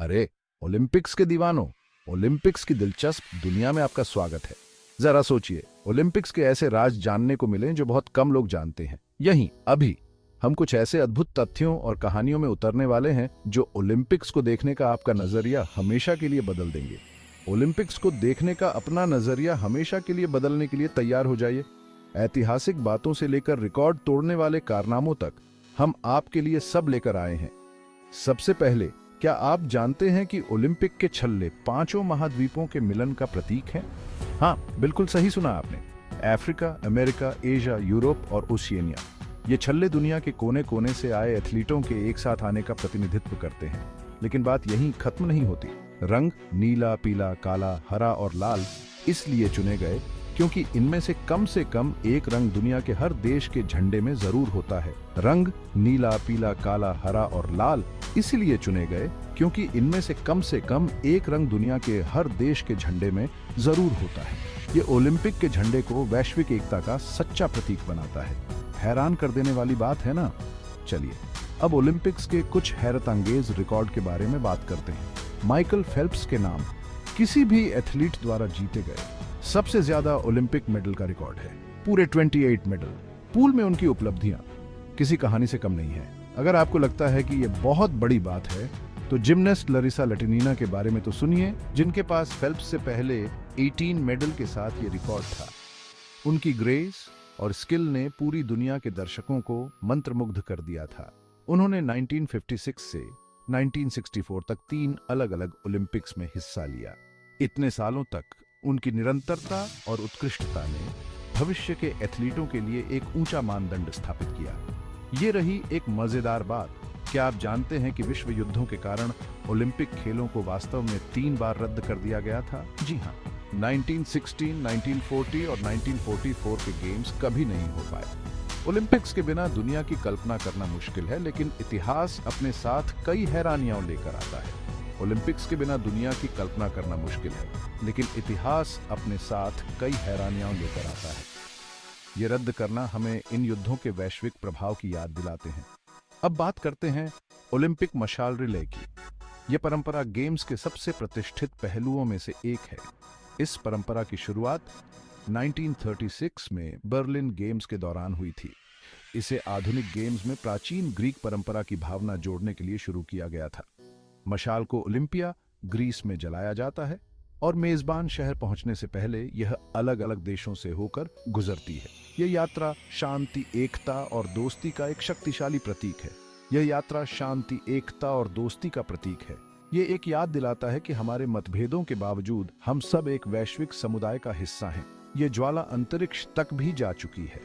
अरे ओलंपिक्स के दीवानों, ओलंपिक्स की दिलचस्प दुनिया में आपका स्वागत है। जरा सोचिए, ओलंपिक्स के ऐसे राज जानने को मिले जो बहुत कम लोग जानते हैं। यहीं अभी हम कुछ ऐसे अद्भुत तथ्यों और कहानियों में उतरने वाले हैं जो ओलंपिक्स को देखने का आपका नजरिया हमेशा के लिए बदल देंगे। ओलंपिक्स को देखने का अपना नजरिया हमेशा के लिए बदलने के लिए तैयार हो जाइए। ऐतिहासिक बातों से लेकर रिकॉर्ड तोड़ने वाले कारनामों तक हम आपके लिए सब लेकर आए हैं। सबसे पहले, क्या आप जानते हैं कि ओलंपिक के छल्ले पांचों महाद्वीपों के मिलन का प्रतीक हैं? हाँ, बिल्कुल सही सुना आपने। अफ्रीका, अमेरिका, एशिया, यूरोप और ओशियनिया। ये छल्ले दुनिया के कोने कोने से आए एथलीटों के एक साथ आने का प्रतिनिधित्व करते हैं। लेकिन बात यहीं खत्म नहीं होती। रंग नीला, पीला, काला, हरा और लाल इसलिए चुने गए क्योंकि इनमें से कम एक रंग दुनिया के हर देश के झंडे में जरूर होता है। रंग नीला, पीला, काला, हरा और लाल इसलिए चुने गए क्योंकि इनमें से कम एक रंग दुनिया के हर देश के झंडे में जरूर होता है। ये ओलंपिक के झंडे को वैश्विक एकता का सच्चा प्रतीक बनाता है। हैरान कर देने वाली बात है ना? चलिए अब ओलंपिक्स के कुछ हैरतअंगेज रिकॉर्ड के बारे में बात करते हैं। माइकल फेल्प्स के नाम किसी भी एथलीट द्वारा जीते गए सबसे ज्यादा ओलंपिक मेडल का रिकॉर्ड है। पूरे 28 मेडल। पूल में उनकी उपलब्धियां किसी कहानी से कम नहीं है। अगर आपको लगता है कि यह बहुत बड़ी बात है तो जिमनास्ट लरिसा लैटिनिना के बारे में तो सुनिए, जिनके पास फेल्प्स से पहले 18 मेडल के साथ ये रिकॉर्ड था। उनकी ग्रेस और स्किल ने पूरी दुनिया के दर्शकों को मंत्रमुग्ध कर दिया था। उन्होंने 1956 से 1964 तक 3 अलग-अलग ओलंपिक्स में हिस्सा लिया। इतने सालों तक उनकी निरंतरता और उत्कृष्टता ने भविष्य के एथलीटों के लिए एक ऊंचा मानदंड स्थापित किया। ये रही एक मजेदार बात। क्या आप जानते हैं कि विश्व युद्धों के कारण ओलंपिक खेलों को वास्तव में 3 बार रद्द कर दिया गया था? जी हाँ, 1916, 1940 और 1944 के गेम्स कभी नहीं हो पाए। ओलंपिक्स के बिना दुनिया की कल्पना करना मुश्किल है, लेकिन इतिहास अपने साथ कई हैरानियां लेकर आता है। ओलंपिक्स के बिना दुनिया की कल्पना करना मुश्किल है, लेकिन इतिहास अपने साथ कई हैरानियां लेकर आता है। ये रद्द करना हमें इन युद्धों के वैश्विक प्रभाव की याद दिलाते हैं। अब बात करते हैं ओलंपिक मशाल रिले की। यह परंपरा गेम्स के सबसे प्रतिष्ठित पहलुओं में से एक है। इस परंपरा की शुरुआत 1936 में बर्लिन गेम्स के दौरान हुई थी। इसे आधुनिक गेम्स में प्राचीन ग्रीक परंपरा की भावना जोड़ने के लिए शुरू किया गया था। मशाल को ओलंपिया, ग्रीस में जलाया जाता है और मेजबान शहर पहुंचने से पहले यह अलग-अलग देशों से होकर गुजरती है। यह यात्रा शांति, एकता और दोस्ती का एक शक्तिशाली प्रतीक है। यह यात्रा शांति, एकता और दोस्ती का प्रतीक है। ये एक याद दिलाता है कि हमारे मतभेदों के बावजूद हम सब एक वैश्विक समुदाय का हिस्सा हैं। ये ज्वाला अंतरिक्ष तक भी जा चुकी है।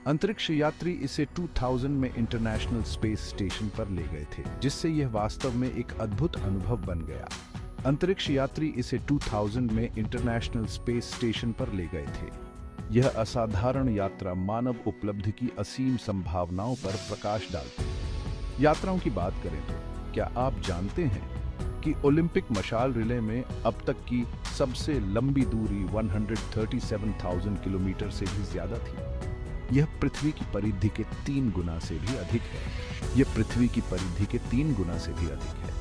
अंतरिक्ष यात्री इसे 2000 में इंटरनेशनल स्पेस स्टेशन पर ले गए थे, जिससे यह वास्तव में एक अद्भुत अनुभव बन गया। अंतरिक्ष यात्री इसे 2000 में इंटरनेशनल स्पेस स्टेशन पर ले गए थे। यह असाधारण यात्रा मानव उपलब्धि की असीम संभावनाओं पर प्रकाश डालती है। यात्राओं की बात करें तो क्या आप जानते हैं कि ओलंपिक मशाल रिले में अब तक की सबसे लंबी दूरी 137,000 किलोमीटर से भी ज्यादा थी। यह पृथ्वी की परिधि के 3 गुना से भी अधिक है। यह पृथ्वी की परिधि के 3 गुना से भी अधिक है।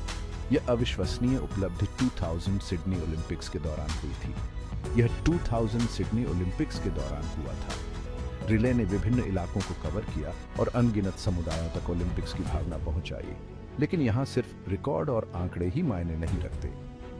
यह अविश्वसनीय उपलब्धि 2000 सिडनी ओलंपिक्स के दौरान हुई थी। यह 2000 सिडनी ओलंपिक्स के दौरान हुआ था। रिले ने विभिन्न इलाकों को कवर किया और अनगिनत समुदायों तक ओलंपिक्स की भावना पहुंचाई। लेकिन यहाँ सिर्फ रिकॉर्ड और आंकड़े ही मायने नहीं रखते।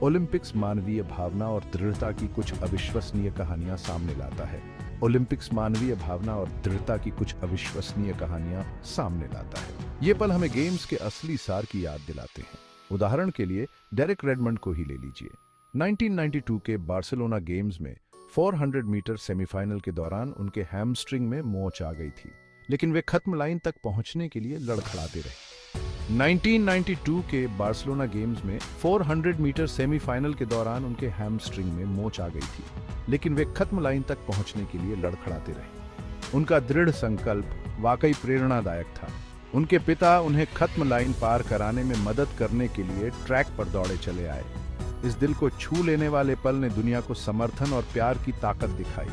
ओलंपिक्स मानवीय भावना और दृढ़ता की कुछ अविश्वसनीय कहानियां सामने लाता है। ओलंपिक्स मानवीय भावना और दृढ़ता की कुछ अविश्वसनीय कहानियां सामने लाता है। ये पल हमें गेम्स के असली सार की याद दिलाते हैं। उदाहरण के लिए डेरिक रेडमंड को ही ले लीजिए। 1992 के बार्सिलोना गेम्स में 400 मीटर सेमीफाइनल के दौरान उनके हैमस्ट्रिंग में मोच आ गई थी, लेकिन वे खत्म लाइन तक पहुंचने के लिए लड़खड़ाते रहे। 1992 के बार्सिलोना गेम्स में 400 मीटर सेमीफाइनल के दौरान उनके हैमस्ट्रिंग में मोच आ गई थी, लेकिन वे खत्म लाइन तक पहुंचने के लिए लड़खड़ाते रहे। उनका दृढ़ संकल्प वाकई प्रेरणादायक था। उनके पिता उन्हें खत्म लाइन पार कराने में मदद करने के लिए ट्रैक पर दौड़े चले आए। इस दिल को छू लेने वाले पल ने दुनिया को समर्थन और प्यार की ताकत दिखाई।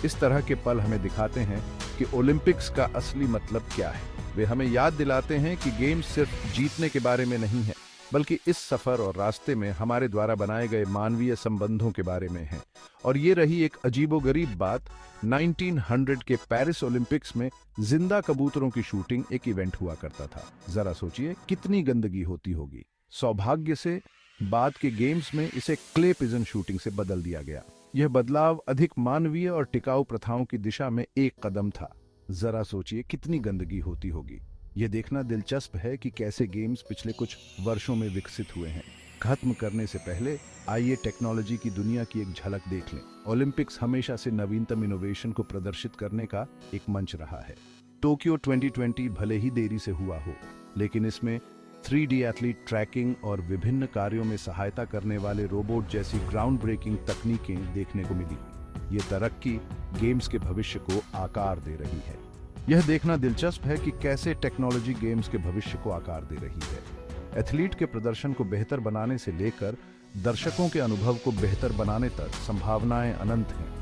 इस तरह के पल हमें दिखाते हैं कि ओलंपिक्स का असली मतलब क्या है। वे हमें याद दिलाते हैं कि गेम्स सिर्फ जीतने के बारे में नहीं है, बल्कि इस सफर और रास्ते में हमारे द्वारा बनाए गए मानवीय संबंधों के बारे में है। और ये रही एक अजीबोगरीब बात, 1900 के पेरिस ओलंपिक्स में जिंदा कबूतरों की शूटिंग एक इवेंट हुआ करता था। जरा सोचिए कितनी गंदगी होती होगी। सौभाग्य से बाद के गेम्स में इसे क्ले पिजन शूटिंग से बदल दिया गया। यह बदलाव अधिक मानवीय और टिकाऊ प्रथाओं की दिशा में एक कदम था। जरा सोचिए कितनी गंदगी होती होगी। यह देखना दिलचस्प है कि कैसे गेम्स पिछले कुछ वर्षों में विकसित हुए हैं। खत्म करने से पहले आइए टेक्नोलॉजी की दुनिया की एक झलक देख लें। ओलंपिक्स हमेशा से नवीनतम इनोवेशन को प्रदर्शित करने का एक मंच रहा है। टोक्यो 2020 भले ही देरी से हुआ हो, लेकिन इसमें 3D एथलीट ट्रैकिंग और विभिन्न कार्यों में सहायता करने वाले रोबोट जैसी ग्राउंड ब्रेकिंग तकनीकें देखने को मिली। ये तरक्की गेम्स के भविष्य को आकार दे रही है। यह देखना दिलचस्प है कि कैसे टेक्नोलॉजी गेम्स के भविष्य को आकार दे रही है। एथलीट के प्रदर्शन को बेहतर बनाने से लेकर दर्शकों के अनुभव को बेहतर बनाने तक संभावनाएं अनंत हैं।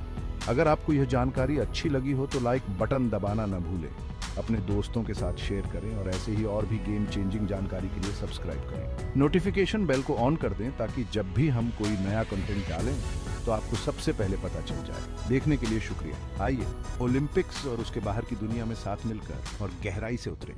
अगर आपको यह जानकारी अच्छी लगी हो तो लाइक बटन दबाना न भूलें, अपने दोस्तों के साथ शेयर करें और ऐसे ही और भी गेम चेंजिंग जानकारी के लिए सब्सक्राइब करें। नोटिफिकेशन बेल को ऑन कर दें ताकि जब भी हम कोई नया कंटेंट डालें तो आपको सबसे पहले पता चल जाए। देखने के लिए शुक्रिया। आइए ओलंपिक्स और उसके बाहर की दुनिया में साथ मिलकर और गहराई से उतरें।